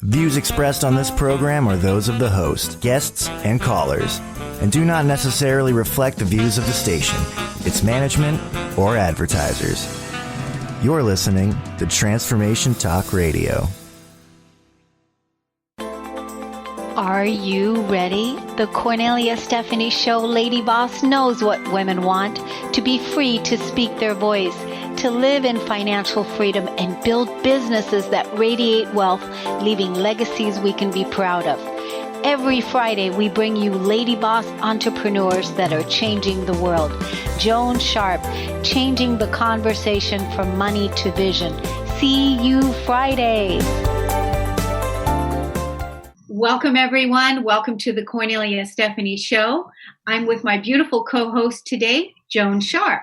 Views expressed on this program are those of the host, guests, and callers, and do not necessarily reflect the views of the station, its management, or advertisers. You're listening to Transformation Talk Radio. Are you ready? The Cornelia Stephanie Show Lady Boss knows what women want: to be free to speak their voice, to live in financial freedom, and build businesses that radiate wealth, leaving legacies we can be proud of. Every Friday, we bring you Lady Boss entrepreneurs that are changing the world. Joan Sharp, changing the conversation from money to vision. See you Friday. Welcome, everyone. Welcome to the Cornelia Stephanie Show. I'm with my beautiful co-host today, Joan Sharp.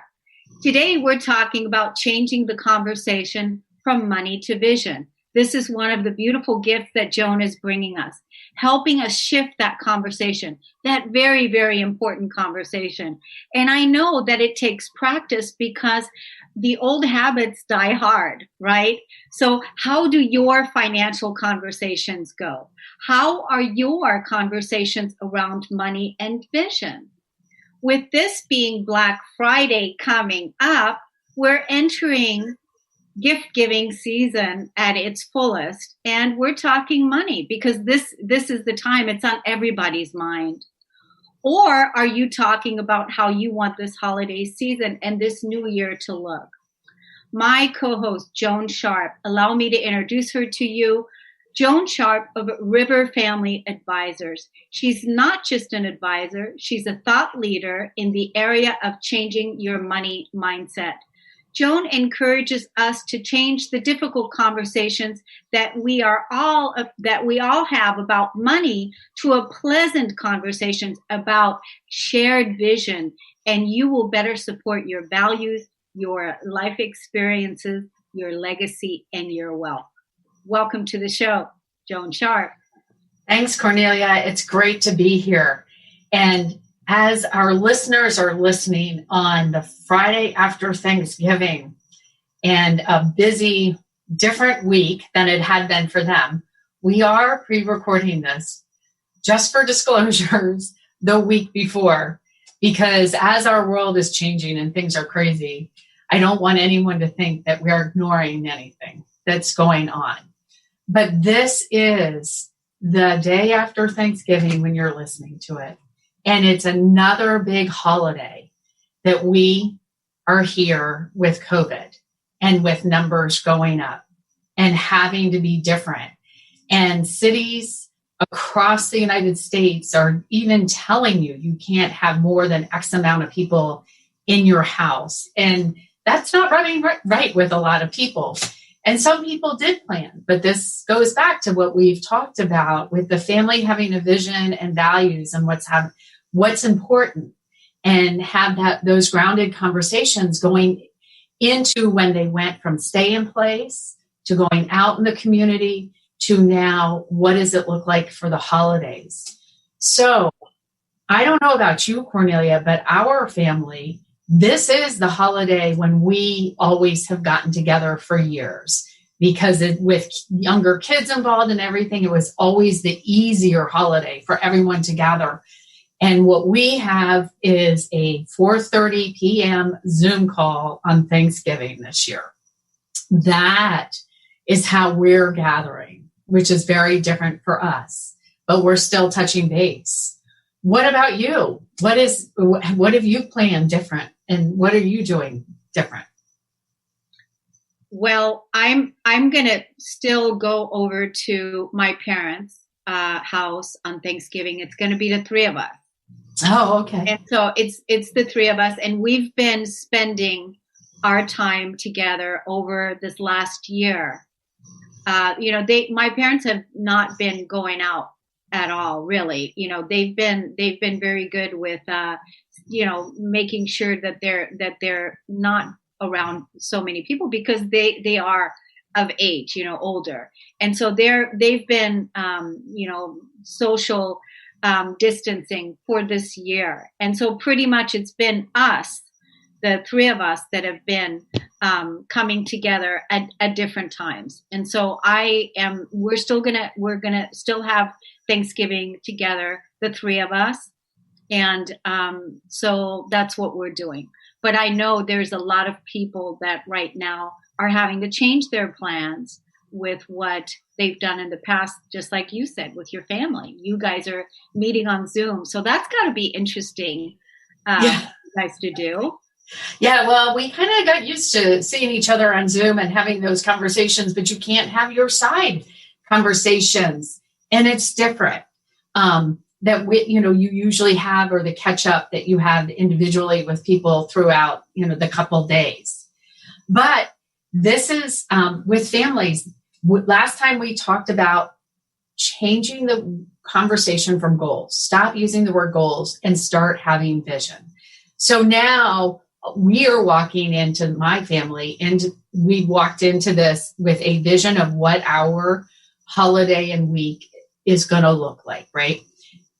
Today, we're talking about changing the conversation from money to vision. This is one of the beautiful gifts that Joan is bringing us, helping us shift that conversation, that very, very important conversation. And I know that it takes practice because the old habits die hard, right? So how do your financial conversations go? How are your conversations around money and vision? With this being Black Friday coming up, we're entering gift-giving season at its fullest, and we're talking money because this is the time it's on everybody's mind. Or are you talking about how you want this holiday season and this new year to look? My co-host, Joan Sharp, allow me to introduce her to you. Joan Sharp of River Family Advisors. She's not just an advisor, she's a thought leader in the area of changing your money mindset. Joan encourages us to change the difficult conversations that we all have about money to a pleasant conversations about shared vision, and you will better support your values, your life experiences, your legacy, and your wealth. Welcome to the show, Joan Sharp. Thanks, Cornelia. It's great to be here. And as our listeners are listening on the Friday after Thanksgiving and a busy, different week than it had been for them, we are pre-recording this just for disclosures the week before, because as our world is changing and things are crazy, I don't want anyone to think that we're ignoring anything that's going on. But this is the day after Thanksgiving when you're listening to it. And it's another big holiday that we are here with COVID and with numbers going up and having to be different. And cities across the United States are even telling you you can't have more than X amount of people in your house. And that's not running right with a lot of people. And some people did plan, but this goes back to what we've talked about with the family having a vision and values and what's important, and have those grounded conversations going into when they went from stay in place to going out in the community to now, what does it look like for the holidays? So I don't know about you, Cornelia, but our family, this is the holiday when we always have gotten together for years, because with younger kids involved and everything, it was always the easier holiday for everyone to gather. And what we have is a 4:30 p.m. Zoom call on Thanksgiving this year. That is how we're gathering, which is very different for us, but we're still touching base. What about you? What have you planned different, and what are you doing different? Well, I'm going to still go over to my parents' house on Thanksgiving. It's going to be the three of us. Oh, okay. And so it's the three of us, and we've been spending our time together over this last year. My parents have not been going out at all, really. They've been very good with making sure that they're not around so many people, because they are of age, older, and so they've been social distancing for this year. And so pretty much it's been us the three of us that have been coming together at different times. And so we're gonna still have Thanksgiving together, the three of us. And so that's what we're doing. But I know there's a lot of people that right now are having to change their plans with what they've done in the past, just like you said, with your family. You guys are meeting on Zoom. So that's got to be interesting for you guys to do. Yeah, well, we kind of got used to seeing each other on Zoom and having those conversations, but you can't have your side conversations. And it's different. That you usually have, or the catch up that you have individually with people throughout, the couple days. But this is with families. Last time we talked about changing the conversation from goals. Stop using the word goals and start having vision. So now we are walking into my family, and we walked into this with a vision of what our holiday and week is going to look like, right?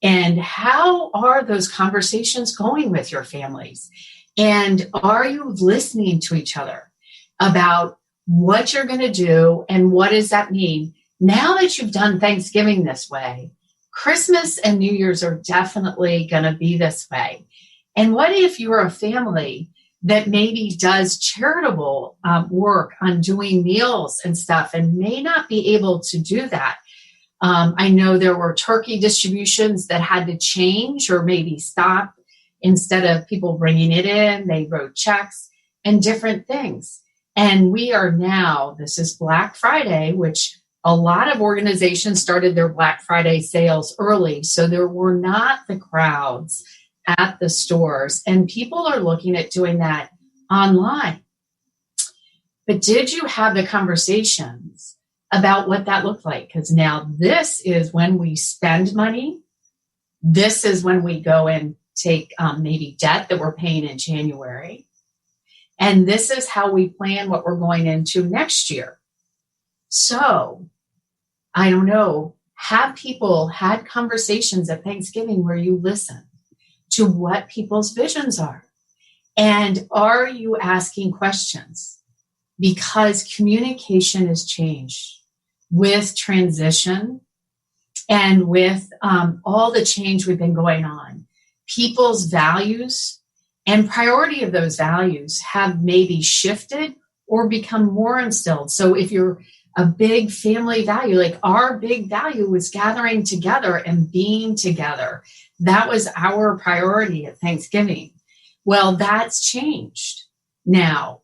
And how are those conversations going with your families? And are you listening to each other about what you're going to do and what does that mean? Now that you've done Thanksgiving this way, Christmas and New Year's are definitely going to be this way. And what if you're a family that maybe does charitable work on doing meals and stuff and may not be able to do that? I know there were turkey distributions that had to change or maybe stop. Instead of people bringing it in, they wrote checks and different things. And we are now, this is Black Friday, which a lot of organizations started their Black Friday sales early. So there were not the crowds at the stores, and people are looking at doing that online. But did you have the conversations about what that looked like? Because now this is when we spend money. This is when we go and take maybe debt that we're paying in January. And this is how we plan what we're going into next year. So, I don't know, have people had conversations at Thanksgiving where you listen to what people's visions are? And are you asking questions? Because communication has changed with transition and with all the change we've been going on. People's values and priority of those values have maybe shifted or become more instilled. So if you're a big family value, like our big value was gathering together and being together. That was our priority at Thanksgiving. Well, that's changed now.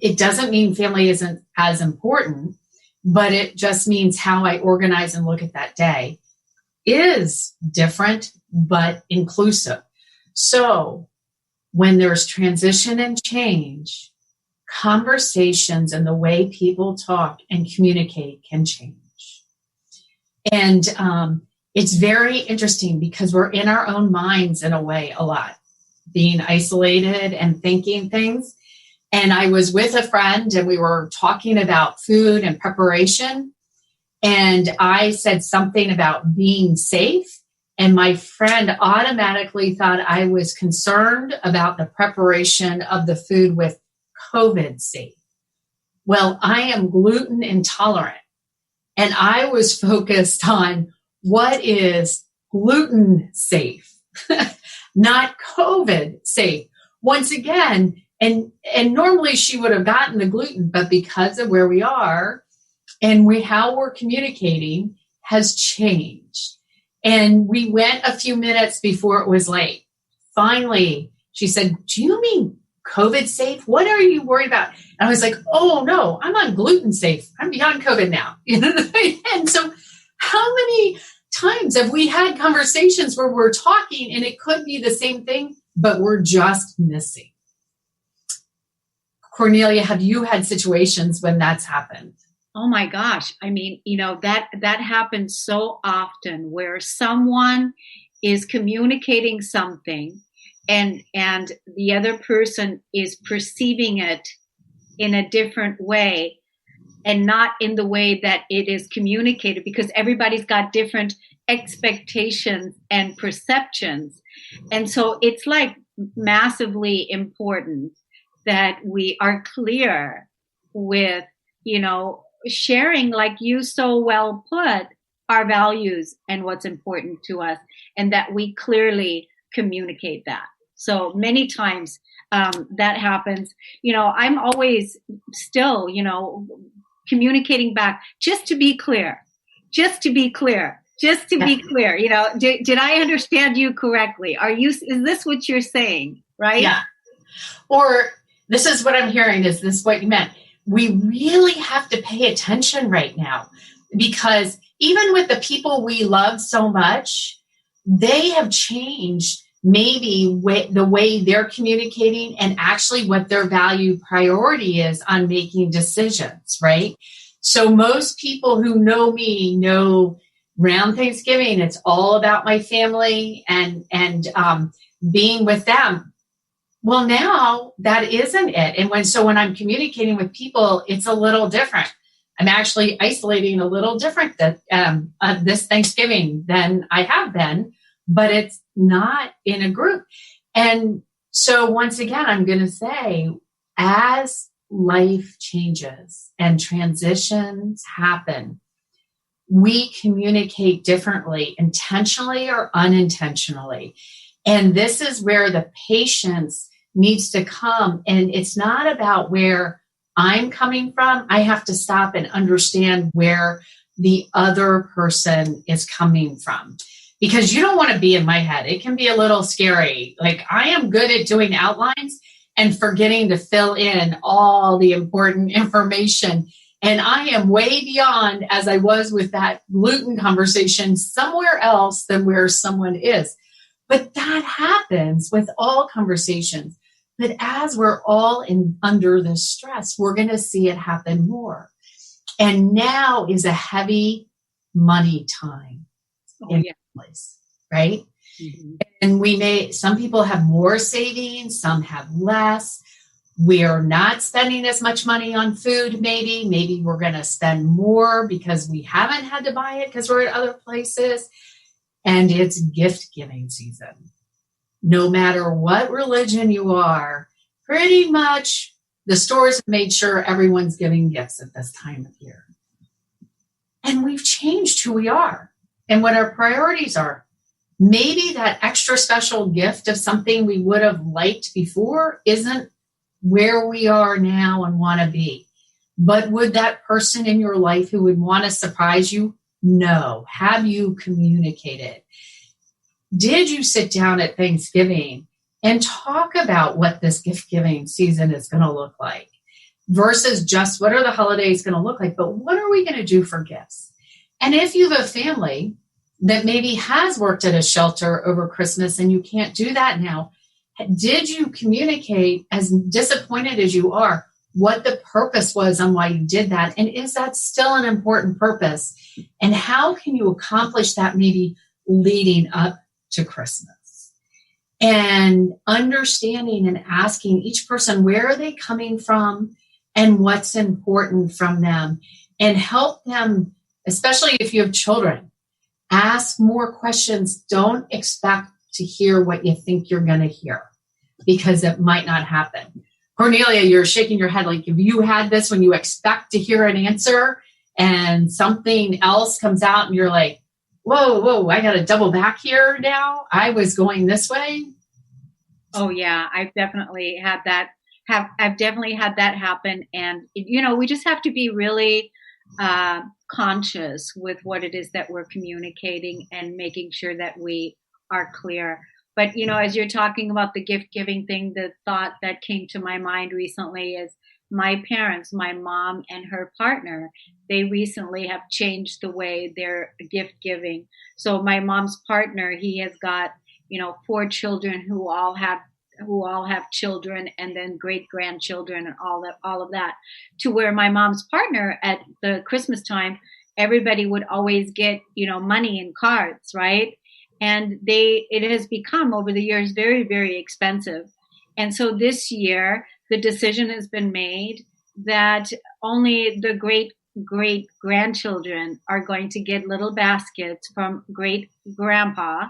It doesn't mean family isn't as important, but it just means how I organize and look at that day is different, but inclusive. So when there's transition and change, conversations and the way people talk and communicate can change. And it's very interesting because we're in our own minds in a way a lot, being isolated and thinking things. And I was with a friend and we were talking about food and preparation. And I said something about being safe. And my friend automatically thought I was concerned about the preparation of the food with COVID safe. Well, I am gluten intolerant. And I was focused on what is gluten safe, not COVID safe. Once again, and normally she would have gotten the gluten, but because of where we are and how we're communicating has changed. And we went a few minutes before it was late. Finally, she said, "Do you mean COVID safe? What are you worried about?" And I was like, "Oh no, I'm on gluten safe. I'm beyond COVID now." And so how many times have we had conversations where we're talking and it could be the same thing, but we're just missing? Cornelia, have you had situations when that's happened? Oh my gosh. I mean, that happens so often where someone is communicating something and the other person is perceiving it in a different way and not in the way that it is communicated, because everybody's got different expectations and perceptions. And so it's like massively important that we are clear with, sharing, like you so well put, our values and what's important to us, and that we clearly communicate that. So many times that happens. I'm always still, communicating back, just to be clear. Did I understand you correctly? Is this what you're saying? Right? Yeah. Or this is what I'm hearing. Is this what you meant? We really have to pay attention right now, because even with the people we love so much, they have changed maybe the way they're communicating and actually what their value priority is on making decisions, right? So most people who know me know around Thanksgiving, it's all about my family and being with them. Well, now that isn't it. And when I'm communicating with people, it's a little different. I'm actually isolating a little different this Thanksgiving than I have been, but it's not in a group. And so once again, I'm going to say, as life changes and transitions happen, we communicate differently, intentionally or unintentionally. And this is where the patience needs to come. And it's not about where I'm coming from. I have to stop and understand where the other person is coming from, because you don't want to be in my head. It can be a little scary. Like, I am good at doing outlines and forgetting to fill in all the important information. And I am way beyond, as I was with that gluten conversation, somewhere else than where someone is. But that happens with all conversations. But as we're all under this stress, we're going to see it happen more. And now is a heavy money time in place, right? Mm-hmm. And some people have more savings, some have less. We're not spending as much money on food, maybe. Maybe we're going to spend more because we haven't had to buy it because we're at other places. And it's gift giving season. No matter what religion you are, pretty much the stores have made sure everyone's giving gifts at this time of year. And we've changed who we are and what our priorities are. Maybe that extra special gift of something we would have liked before isn't where we are now and want to be. But would that person in your life who would want to surprise you? No. Have you communicated? Did you sit down at Thanksgiving and talk about what this gift giving season is going to look like versus just what are the holidays going to look like, but what are we going to do for gifts? And if you have a family that maybe has worked at a shelter over Christmas and you can't do that now, did you communicate, as disappointed as you are, what the purpose was on why you did that? And is that still an important purpose? And how can you accomplish that maybe leading up to Christmas? And understanding and asking each person, where are they coming from and what's important from them? And help them, especially if you have children, ask more questions. Don't expect to hear what you think you're going to hear, because it might not happen. Cornelia, you're shaking your head like, if you had this when you expect to hear an answer and something else comes out and you're like, whoa, I got to double back here now. I was going this way. Oh yeah, I've definitely had that happen. And, we just have to be really conscious with what it is that we're communicating and making sure that we are clear. But, as you're talking about the gift giving thing, the thought that came to my mind recently is my parents, my mom and her partner, they recently have changed the way they're gift giving. So my mom's partner, he has got, 4 children who all have children, and then great grandchildren and all of that, to where my mom's partner at the Christmas time, everybody would always get, money and cards, right? And it has become over the years very, very expensive. And so this year, the decision has been made that only the great grandchildren are going to get little baskets from great grandpa.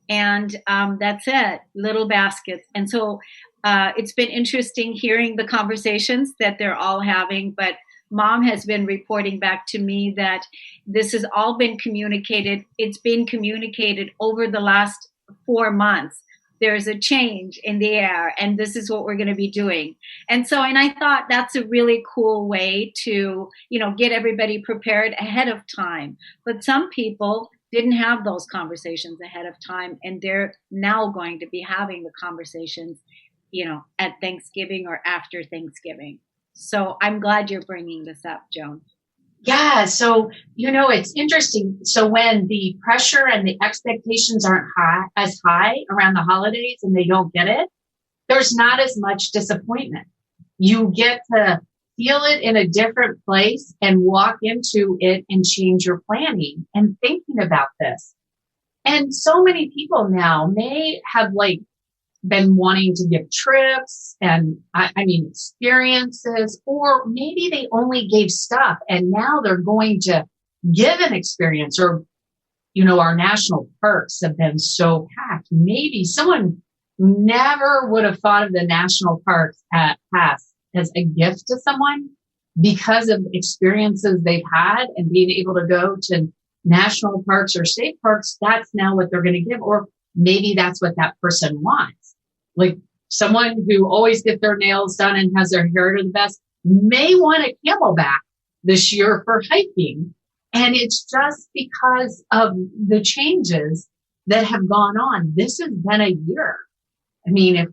and that's it, little baskets. And so it's been interesting hearing the conversations that they're all having, but Mom has been reporting back to me that this has all been communicated. It's been communicated over the last 4 months. There's a change in the air, and this is what we're going to be doing. And I thought that's a really cool way to, get everybody prepared ahead of time. But some people didn't have those conversations ahead of time, and they're now going to be having the conversations, at Thanksgiving or after Thanksgiving. So I'm glad you're bringing this up, Joan. Yeah. So, it's interesting. So when the pressure and the expectations aren't as high around the holidays and they don't get it, there's not as much disappointment. You get to feel it in a different place and walk into it and change your planning and thinking about this. And so many people now may have been wanting to give trips and experiences, or maybe they only gave stuff and now they're going to give an experience, or, our national parks have been so packed. Maybe someone never would have thought of the national parks pass as a gift to someone because of experiences they've had and being able to go to national parks or state parks. That's now what they're going to give, or maybe that's what that person wants. Like someone who always gets their nails done and has their hair to the best may want a Camelback this year for hiking. And it's just because of the changes that have gone on. This has been a year. I mean, if,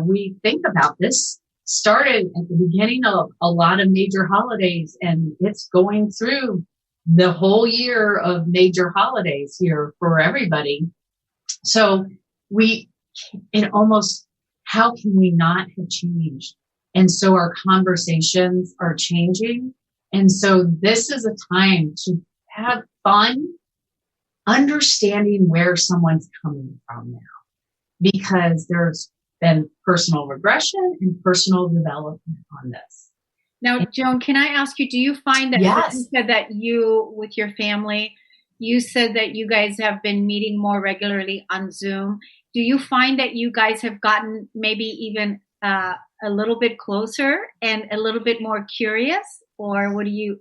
we think about this, started at the beginning of a lot of major holidays, and it's going through the whole year of major holidays here for everybody. So how can we not have changed? And so our conversations are changing. And so this is a time to have fun understanding where someone's coming from now, because there's been personal regression and personal development on this. Now, Joan, can I ask you, do you find that Yes. You said that you, with your family, you said that you guys have been meeting more regularly on Zoom. Do you find that you guys have gotten maybe even a little bit closer and a little bit more curious, or what do you?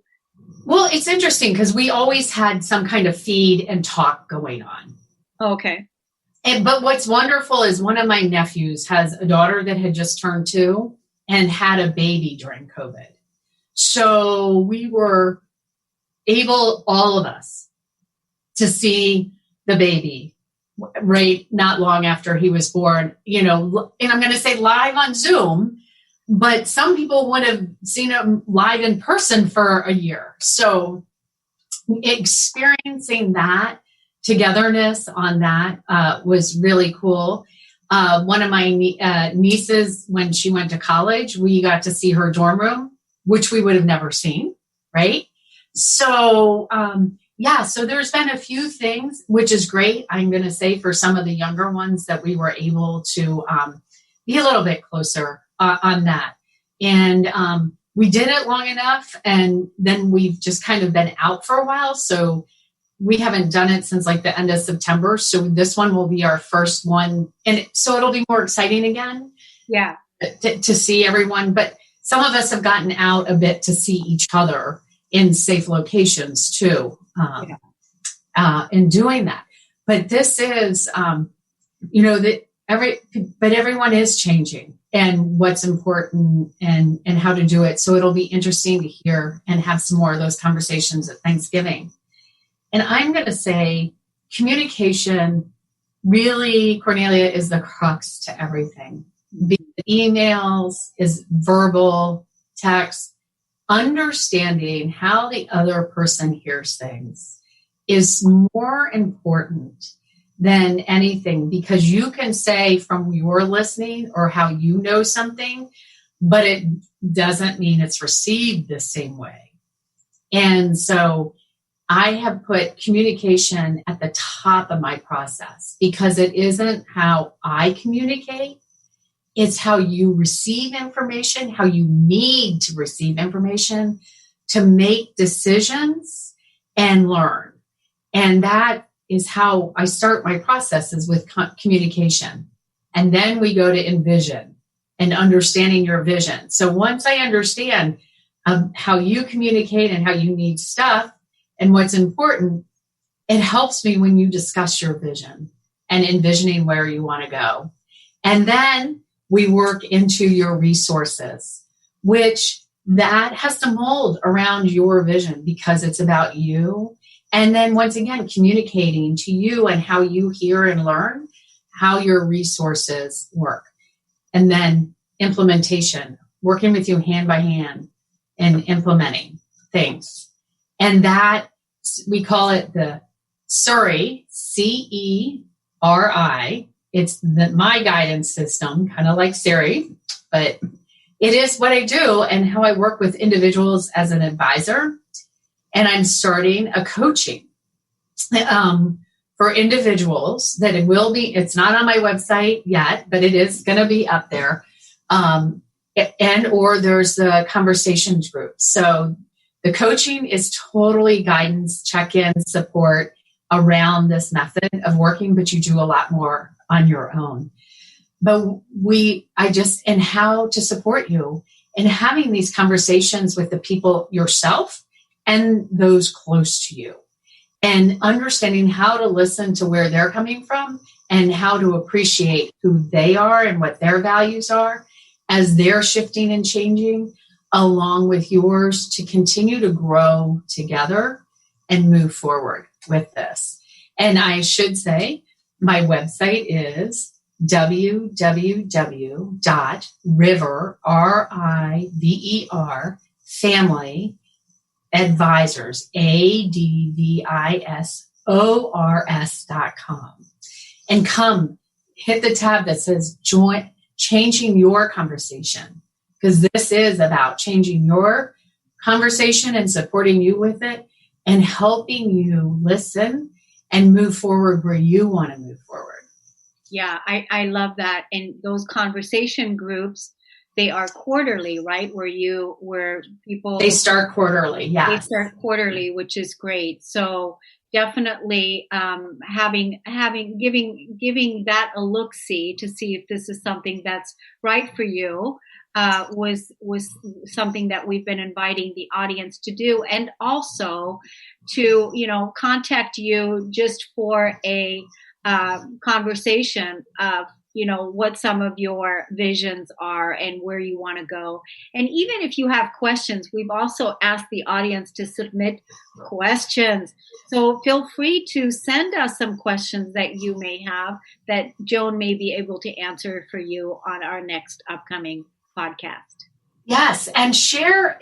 Well, it's interesting because we always had some kind of feed and talk going on. Okay. But what's wonderful is one of my nephews has a daughter that had just turned 2 and had a baby during COVID. So we were able, all of us, to see the baby right not long after he was born, and I'm going to say live on Zoom, but some people would have seen him live in person for a year. So experiencing that togetherness on that was really cool. One of my nieces, when she went to college, we got to see her dorm room, which we would have never seen, right? So, so there's been a few things, which is great. I'm going to say for some of the younger ones that we were able to be a little bit closer on that. And we did it long enough, and then we've just kind of been out for a while. So we haven't done it since the end of September. So this one will be our first one. And so it'll be more exciting again. Yeah. To see everyone. But some of us have gotten out a bit to see each other in safe locations too. In doing that. But this is, everyone is changing and what's important and how to do it. So it'll be interesting to hear and have some more of those conversations at Thanksgiving. And I'm going to say communication really, Cornelia, is the crux to everything. Be it emails, is verbal, text, understanding how the other person hears things is more important than anything, because you can say from your listening or how you know something, but it doesn't mean it's received the same way. And so I have put communication at the top of my process, because it isn't how I communicate. It's how you receive information, how you need to receive information to make decisions and learn. And that is how I start my processes with communication. And then we go to envision and understanding your vision. So once I understand how you communicate and how you need stuff and what's important, it helps me when you discuss your vision and envisioning where you want to go. And then we work into your resources, which that has to mold around your vision because it's about you. And then once again, communicating to you and how you hear and learn how your resources work. And then implementation, working with you hand by hand and implementing things. And that, we call it the CERI, CERI. It's my guidance system, kind of like Siri, but it is what I do and how I work with individuals as an advisor. And I'm starting a coaching for individuals that it will be, it's not on my website yet, but it is going to be up there. Or there's the conversations group. So the coaching is totally guidance, check-in, support around this method of working, but you do a lot more on your own. But and how to support you in having these conversations with the people yourself and those close to you, and understanding how to listen to where they're coming from and how to appreciate who they are and what their values are as they're shifting and changing along with yours to continue to grow together and move forward with this. And I should say, my website is www.river, R-I-V-E-R, family advisors, ADVISORS.com. And come, hit the tab that says join, changing your conversation, because this is about changing your conversation and supporting you with it and helping you listen and move forward where you want to move forward. Yeah, I love that. And those conversation groups, they are quarterly, right? Where people... They start quarterly, yeah. They start quarterly, which is great. So definitely giving that a look-see to see if this is something that's right for you was something that we've been inviting the audience to do, and also to contact you just for a conversation of what some of your visions are and where you want to go. And even if you have questions, we've also asked the audience to submit questions. So feel free to send us some questions that you may have that Joan may be able to answer for you on our next upcoming podcast. Yes, and share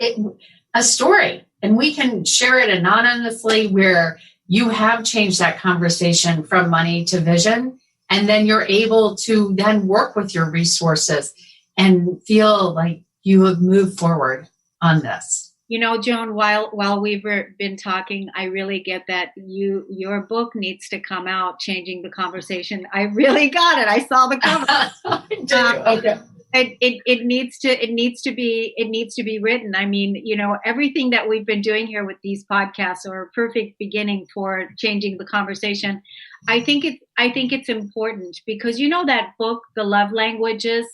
a story, and we can share it anonymously where you have changed that conversation from money to vision, and then you're able to then work with your resources and feel like you have moved forward on this. Joan, while we've been talking, I really get that your book needs to come out, Changing the Conversation. I really got it. I saw the cover. Okay. It needs to be written. I mean, everything that we've been doing here with these podcasts are a perfect beginning for changing the conversation. I think it's important because that book, The Love Languages,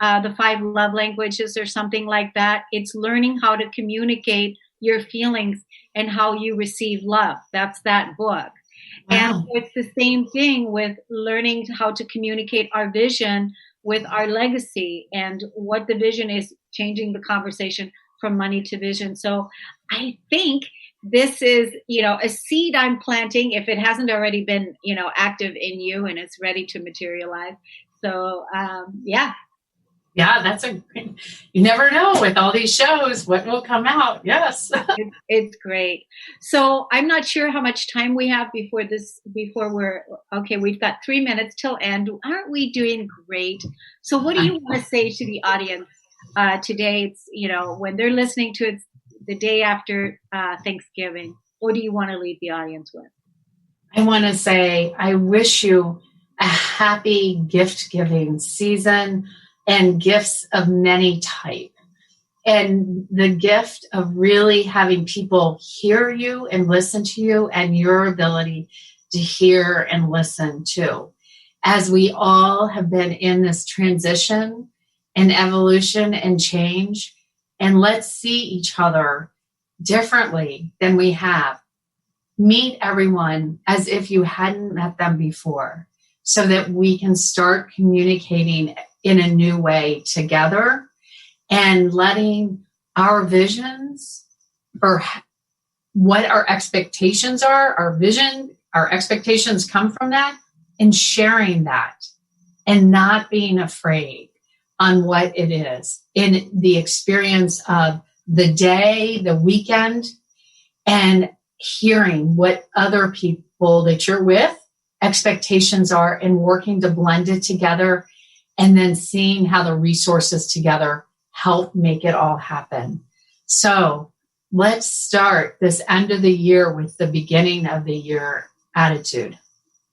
the 5 love languages or something like that. It's learning how to communicate your feelings and how you receive love. That's that book. Wow. And it's the same thing with learning how to communicate our vision with our legacy, and what the vision is, changing the conversation from money to vision. So I think this is, a seed I'm planting if it hasn't already been, active in you and it's ready to materialize. So, yeah. Yeah, you never know with all these shows what will come out. Yes. It's great. So I'm not sure how much time we have before we've got 3 minutes till end. Aren't we doing great? So what do you want to say to the audience today? It's, when they're listening to it the day after Thanksgiving, what do you want to leave the audience with? I want to say, I wish you a happy gift giving season, and gifts of many type. And the gift of really having people hear you and listen to you, and your ability to hear and listen to. As we all have been in this transition and evolution and change, and let's see each other differently than we have. Meet everyone as if you hadn't met them before, so that we can start communicating in a new way together and letting our visions or what our expectations are, our vision, our expectations come from that, and sharing that and not being afraid on what it is in the experience of the day, the weekend, and hearing what other people that you're with expectations are and working to blend it together, and then seeing how the resources together help make it all happen. So let's start this end of the year with the beginning of the year attitude.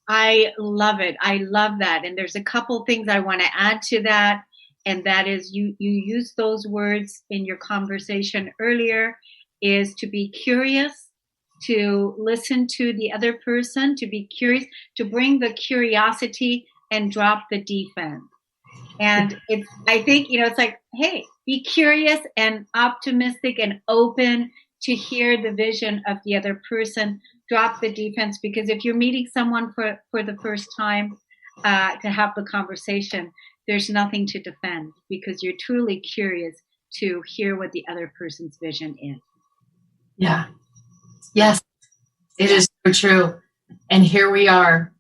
I love it. I love that. And there's a couple things I want to add to that. And that is you use those words in your conversation earlier, is to be curious, to listen to the other person, to be curious, to bring the curiosity and drop the defense. And I think, it's like, hey, be curious and optimistic and open to hear the vision of the other person. Drop the defense, because if you're meeting someone for the first time to have the conversation, there's nothing to defend, because you're truly curious to hear what the other person's vision is. Yeah. Yes, it is so true. And here we are.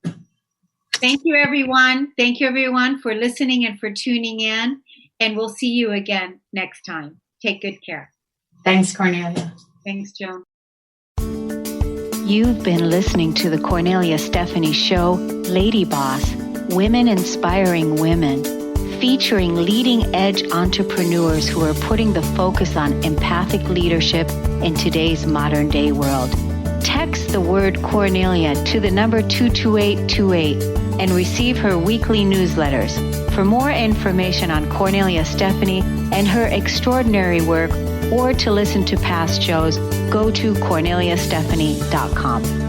Thank you, everyone. Thank you, everyone, for listening and for tuning in. And we'll see you again next time. Take good care. Thanks, Cornelia. Thanks, Joan. You've been listening to the Cornelia Stephanie Show, Lady Boss, Women Inspiring Women, featuring leading-edge entrepreneurs who are putting the focus on empathic leadership in today's modern-day world. Text the word Cornelia to the number 22828 and receive her weekly newsletters. For more information on Cornelia Stephanie and her extraordinary work, or to listen to past shows, go to corneliastephanie.com.